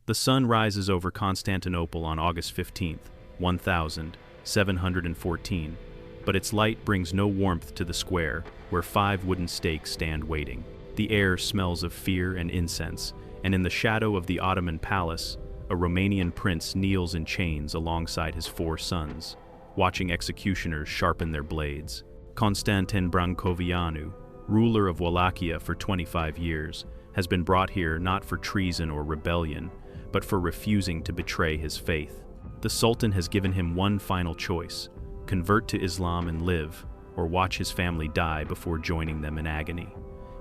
The sun rises over Constantinople on August 15th, 1714, but its light brings no warmth to the square, where 5 wooden stakes stand waiting. The air smells of fear and incense, and in the shadow of the Ottoman palace, a Romanian prince kneels in chains alongside his 4 sons, watching executioners sharpen their blades. Constantin Brâncoveanu, ruler of Wallachia for 25 years, has been brought here not for treason or rebellion, but for refusing to betray his faith. The Sultan has given him one final choice: convert to Islam and live, or watch his family die before joining them in agony.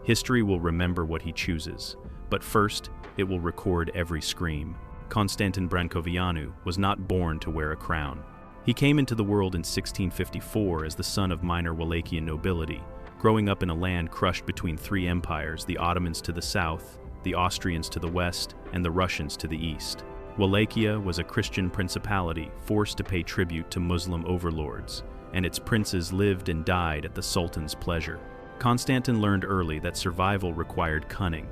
History will remember what he chooses, but first, it will record every scream. Constantin Brâncoveanu was not born to wear a crown. He came into the world in 1654 as the son of minor Wallachian nobility, growing up in a land crushed between 3 empires: the Ottomans to the south, the Austrians to the west, and the Russians to the east. Wallachia was a Christian principality forced to pay tribute to Muslim overlords, and its princes lived and died at the Sultan's pleasure. Constantin learned early that survival required cunning,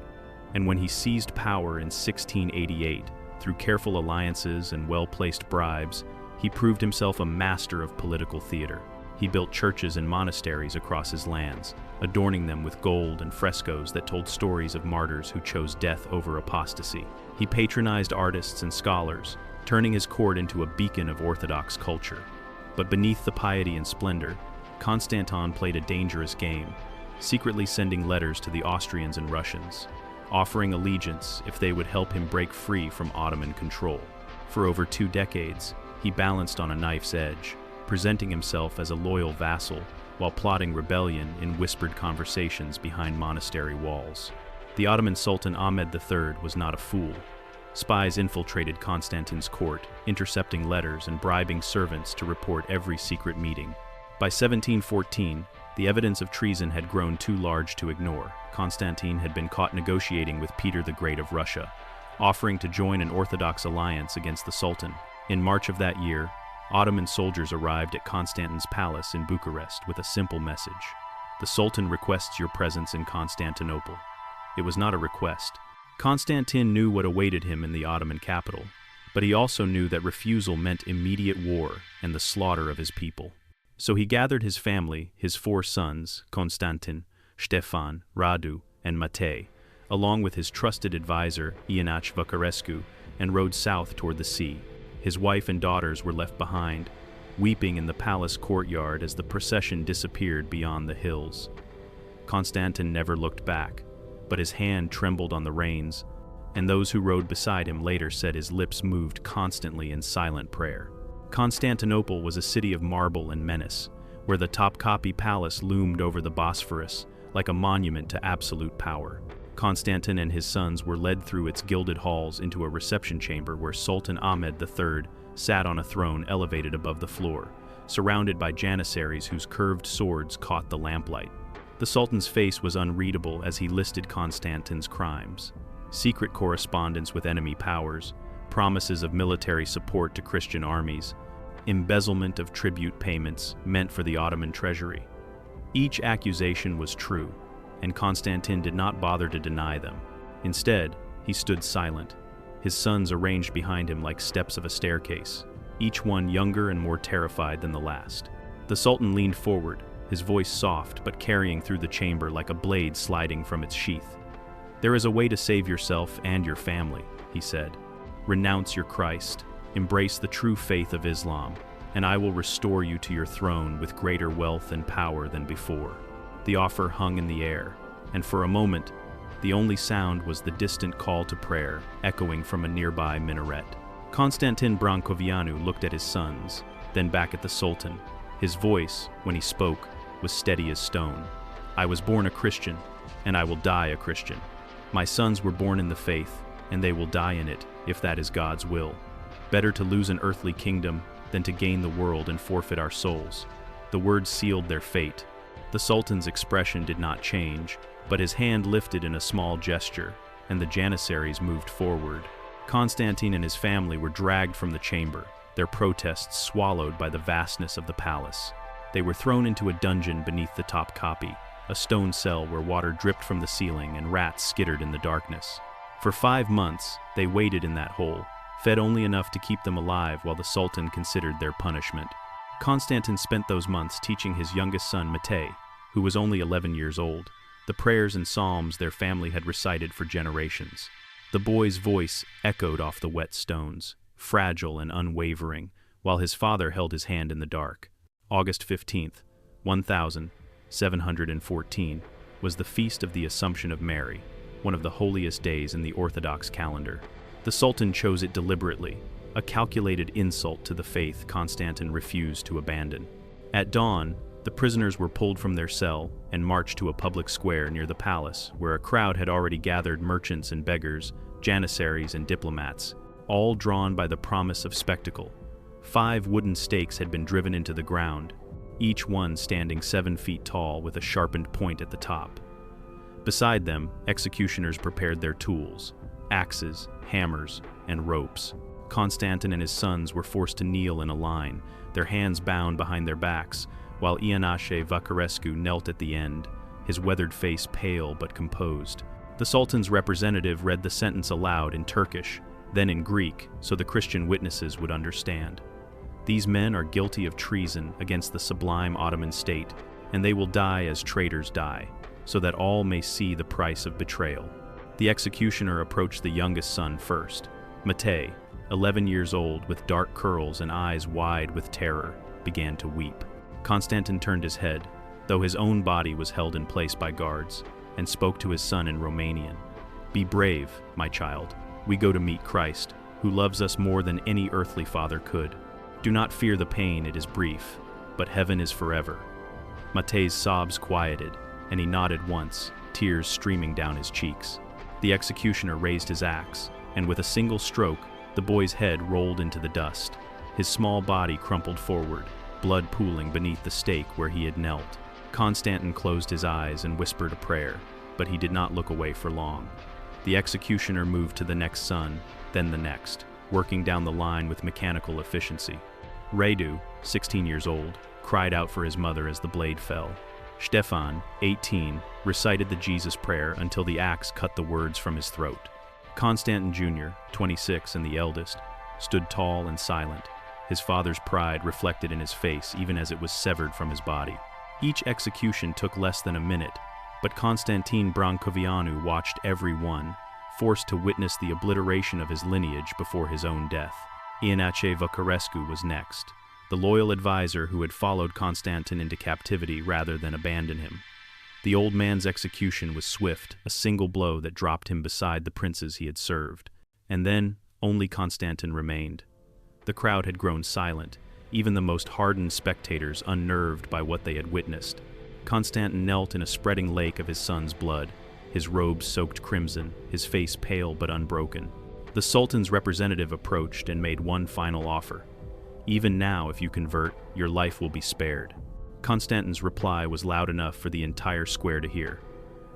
and when he seized power in 1688, through careful alliances and well-placed bribes, he proved himself a master of political theater. He built churches and monasteries across his lands, adorning them with gold and frescoes that told stories of martyrs who chose death over apostasy. He patronized artists and scholars, turning his court into a beacon of Orthodox culture. But beneath the piety and splendor, Constantin played a dangerous game, secretly sending letters to the Austrians and Russians, offering allegiance if they would help him break free from Ottoman control. For over 2 decades, he balanced on a knife's edge, presenting himself as a loyal vassal while plotting rebellion in whispered conversations behind monastery walls. The Ottoman Sultan Ahmed III was not a fool. Spies infiltrated Constantin's court, intercepting letters and bribing servants to report every secret meeting. By 1714, the evidence of treason had grown too large to ignore. Constantine had been caught negotiating with Peter the Great of Russia, offering to join an Orthodox alliance against the Sultan. In March of that year, Ottoman soldiers arrived at Constantin's palace in Bucharest with a simple message: "The Sultan requests your presence in Constantinople." It was not a request. Constantin knew what awaited him in the Ottoman capital, but he also knew that refusal meant immediate war and the slaughter of his people. So he gathered his family, his 4 sons, Constantin, Ștefan, Radu, and Matei, along with his trusted advisor, Ionuț Văcărescu, and rode south toward the sea. His wife and daughters were left behind, weeping in the palace courtyard as the procession disappeared beyond the hills. Constantin never looked back, but his hand trembled on the reins, and those who rode beside him later said his lips moved constantly in silent prayer. Constantinople was a city of marble and menace, where the Topkapi Palace loomed over the Bosphorus like a monument to absolute power. Constantin and his sons were led through its gilded halls into a reception chamber where Sultan Ahmed III sat on a throne elevated above the floor, surrounded by janissaries whose curved swords caught the lamplight. The Sultan's face was unreadable as he listed Constantin's crimes: secret correspondence with enemy powers, promises of military support to Christian armies, embezzlement of tribute payments meant for the Ottoman treasury. Each accusation was true, and Constantin did not bother to deny them. Instead, he stood silent, his sons arranged behind him like steps of a staircase, each one younger and more terrified than the last. The Sultan leaned forward, his voice soft but carrying through the chamber like a blade sliding from its sheath. "There is a way to save yourself and your family," he said. "Renounce your Christ, embrace the true faith of Islam, and I will restore you to your throne with greater wealth and power than before." The offer hung in the air, and for a moment, the only sound was the distant call to prayer echoing from a nearby minaret. Constantin Brâncoveanu looked at his sons, then back at the Sultan. His voice, when he spoke, was steady as stone. "I was born a Christian, and I will die a Christian. My sons were born in the faith, and they will die in it, if that is God's will. Better to lose an earthly kingdom than to gain the world and forfeit our souls." The words sealed their fate. The Sultan's expression did not change, but his hand lifted in a small gesture, and the janissaries moved forward. Constantine and his family were dragged from the chamber, their protests swallowed by the vastness of the palace. They were thrown into a dungeon beneath the Topkapi, a stone cell where water dripped from the ceiling and rats skittered in the darkness. For 5 months, they waited in that hole, fed only enough to keep them alive while the Sultan considered their punishment. Constantin spent those months teaching his youngest son, Matei, who was only 11 years old, the prayers and psalms their family had recited for generations. The boy's voice echoed off the wet stones, fragile and unwavering, while his father held his hand in the dark. August 15th, 1714, was the Feast of the Assumption of Mary, one of the holiest days in the Orthodox calendar. The Sultan chose it deliberately, a calculated insult to the faith Constantin refused to abandon. At dawn, the prisoners were pulled from their cell and marched to a public square near the palace, where a crowd had already gathered merchants and beggars, janissaries and diplomats, all drawn by the promise of spectacle. 5 wooden stakes had been driven into the ground, each one standing 7 feet tall with a sharpened point at the top. Beside them, executioners prepared their tools, axes, hammers, and ropes. Constantin and his sons were forced to kneel in a line, their hands bound behind their backs, while Ianache Vacarescu knelt at the end, his weathered face pale but composed. The Sultan's representative read the sentence aloud in Turkish, then in Greek, so the Christian witnesses would understand. These men are guilty of treason against the sublime Ottoman state, and they will die as traitors die, so that all may see the price of betrayal. The executioner approached the youngest son first. Matei, 11 years old, with dark curls and eyes wide with terror, began to weep. Constantin turned his head, though his own body was held in place by guards, and spoke to his son in Romanian. "Be brave, my child. We go to meet Christ, who loves us more than any earthly father could. Do not fear the pain, it is brief, but heaven is forever." Matei's sobs quieted, and he nodded once, tears streaming down his cheeks. The executioner raised his axe, and with a single stroke, the boy's head rolled into the dust. His small body crumpled forward, blood pooling beneath the stake where he had knelt. Constantin closed his eyes and whispered a prayer, but he did not look away for long. The executioner moved to the next son, then the next, working down the line with mechanical efficiency. Radu, 16 years old, cried out for his mother as the blade fell. Stefan, 18, recited the Jesus prayer until the axe cut the words from his throat. Constantin Jr., 26 and the eldest, stood tall and silent, his father's pride reflected in his face even as it was severed from his body. Each execution took less than a minute, but Constantin Brâncoveanu watched every one, forced to witness the obliteration of his lineage before his own death. Ianache Vacarescu was next, the loyal advisor who had followed Constantin into captivity rather than abandon him. The old man's execution was swift, a single blow that dropped him beside the princes he had served. And then, only Constantin remained. The crowd had grown silent, even the most hardened spectators unnerved by what they had witnessed. Constantin knelt in a spreading lake of his son's blood, his robes soaked crimson, his face pale but unbroken. The Sultan's representative approached and made one final offer. "Even now, if you convert, your life will be spared." Constantin's reply was loud enough for the entire square to hear.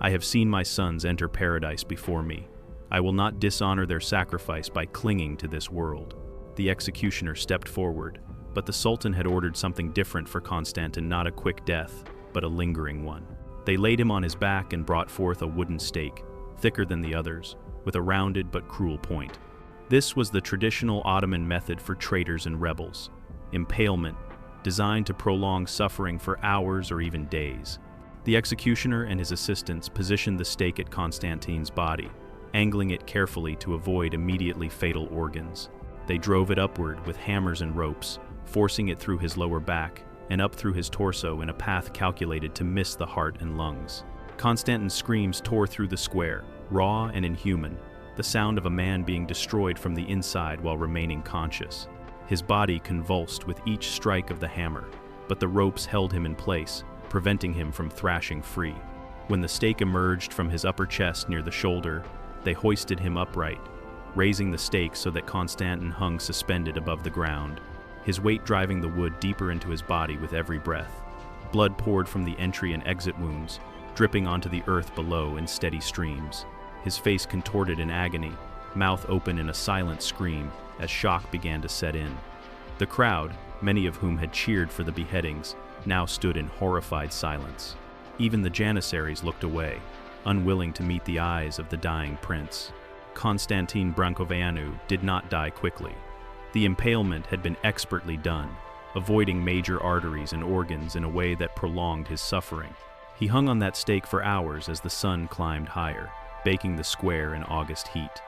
"I have seen my sons enter paradise before me. I will not dishonor their sacrifice by clinging to this world." The executioner stepped forward, but the Sultan had ordered something different for Constantin, not a quick death, but a lingering one. They laid him on his back and brought forth a wooden stake, thicker than the others, with a rounded but cruel point. This was the traditional Ottoman method for traitors and rebels, impalement, designed to prolong suffering for hours or even days. The executioner and his assistants positioned the stake at Constantin's body, angling it carefully to avoid immediately fatal organs. They drove it upward with hammers and ropes, forcing it through his lower back and up through his torso in a path calculated to miss the heart and lungs. Constantin's screams tore through the square, raw and inhuman, the sound of a man being destroyed from the inside while remaining conscious. His body convulsed with each strike of the hammer, but the ropes held him in place, preventing him from thrashing free. When the stake emerged from his upper chest near the shoulder, they hoisted him upright, raising the stake so that Constantin hung suspended above the ground, his weight driving the wood deeper into his body with every breath. Blood poured from the entry and exit wounds, dripping onto the earth below in steady streams. His face contorted in agony, mouth open in a silent scream as shock began to set in. The crowd, many of whom had cheered for the beheadings, now stood in horrified silence. Even the janissaries looked away, unwilling to meet the eyes of the dying prince. Constantin Brâncoveanu did not die quickly. The impalement had been expertly done, avoiding major arteries and organs in a way that prolonged his suffering. He hung on that stake for hours as the sun climbed higher, baking the square in August heat.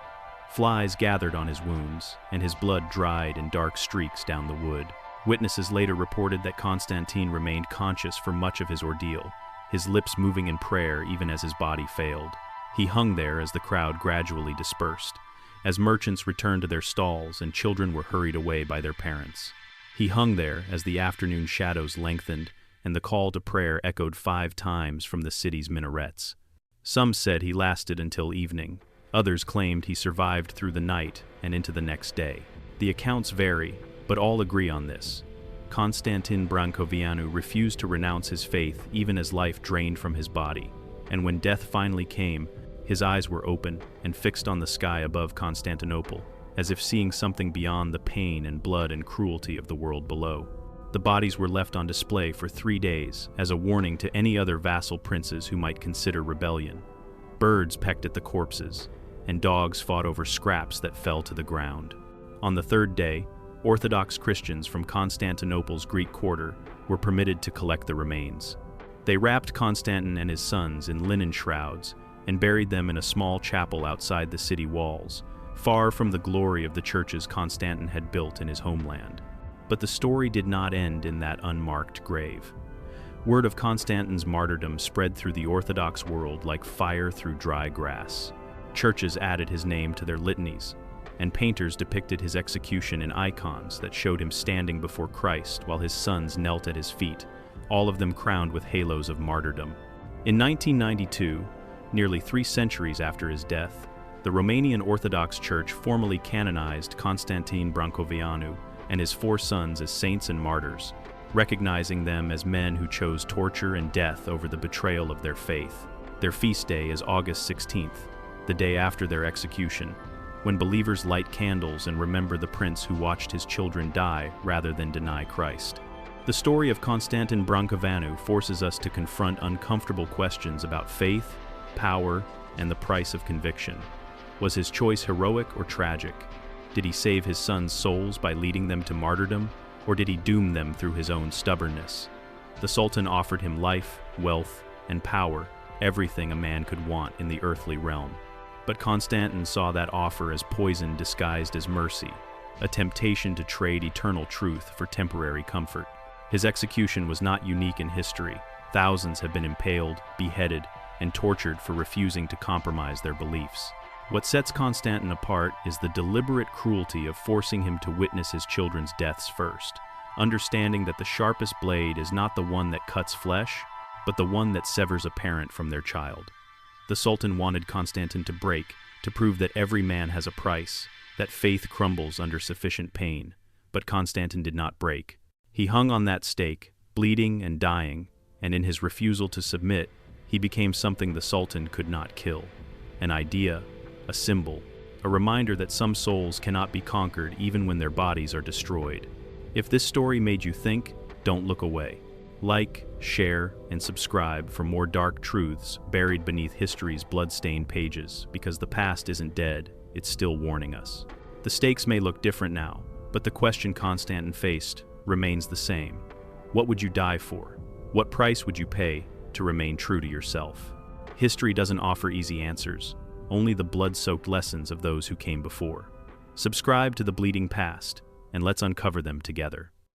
Flies gathered on his wounds, and his blood dried in dark streaks down the wood. Witnesses later reported that Constantin remained conscious for much of his ordeal, his lips moving in prayer even as his body failed. He hung there as the crowd gradually dispersed, as merchants returned to their stalls and children were hurried away by their parents. He hung there as the afternoon shadows lengthened and the call to prayer echoed 5 times from the city's minarets. Some said he lasted until evening. Others claimed he survived through the night and into the next day. The accounts vary, but all agree on this. Constantin Brâncoveanu refused to renounce his faith even as life drained from his body, and when death finally came, his eyes were open and fixed on the sky above Constantinople, as if seeing something beyond the pain and blood and cruelty of the world below. The bodies were left on display for 3 days as a warning to any other vassal princes who might consider rebellion. Birds pecked at the corpses, and dogs fought over scraps that fell to the ground. On the 3rd day, Orthodox Christians from Constantinople's Greek quarter were permitted to collect the remains. They wrapped Constantin and his sons in linen shrouds and buried them in a small chapel outside the city walls, far from the glory of the churches Constantin had built in his homeland. But the story did not end in that unmarked grave. Word of Constantin's martyrdom spread through the Orthodox world like fire through dry grass. Churches added his name to their litanies, and painters depicted his execution in icons that showed him standing before Christ while his sons knelt at his feet, all of them crowned with halos of martyrdom. In 1992, nearly 3 centuries after his death, the Romanian Orthodox Church formally canonized Constantin Brâncoveanu and his 4 sons as saints and martyrs, recognizing them as men who chose torture and death over the betrayal of their faith. Their feast day is August 16th, the day after their execution, when believers light candles and remember the prince who watched his children die rather than deny Christ. The story of Constantin Brâncoveanu forces us to confront uncomfortable questions about faith, power, and the price of conviction. Was his choice heroic or tragic? Did he save his sons' souls by leading them to martyrdom, or did he doom them through his own stubbornness? The Sultan offered him life, wealth, and power, everything a man could want in the earthly realm. But Constantin saw that offer as poison disguised as mercy, a temptation to trade eternal truth for temporary comfort. His execution was not unique in history. Thousands have been impaled, beheaded, and tortured for refusing to compromise their beliefs. What sets Constantin apart is the deliberate cruelty of forcing him to witness his children's deaths first, understanding that the sharpest blade is not the one that cuts flesh, but the one that severs a parent from their child. The Sultan wanted Constantin to break, to prove that every man has a price, that faith crumbles under sufficient pain. But Constantin did not break. He hung on that stake, bleeding and dying, and in his refusal to submit, he became something the Sultan could not kill. An idea, a symbol, a reminder that some souls cannot be conquered even when their bodies are destroyed. If this story made you think, don't look away. Like, share, and subscribe for more dark truths buried beneath history's blood-stained pages, because the past isn't dead, it's still warning us. The stakes may look different now, but the question Constantin faced remains the same. What would you die for? What price would you pay to remain true to yourself? History doesn't offer easy answers, only the blood-soaked lessons of those who came before. Subscribe to The Bleeding Past, and let's uncover them together.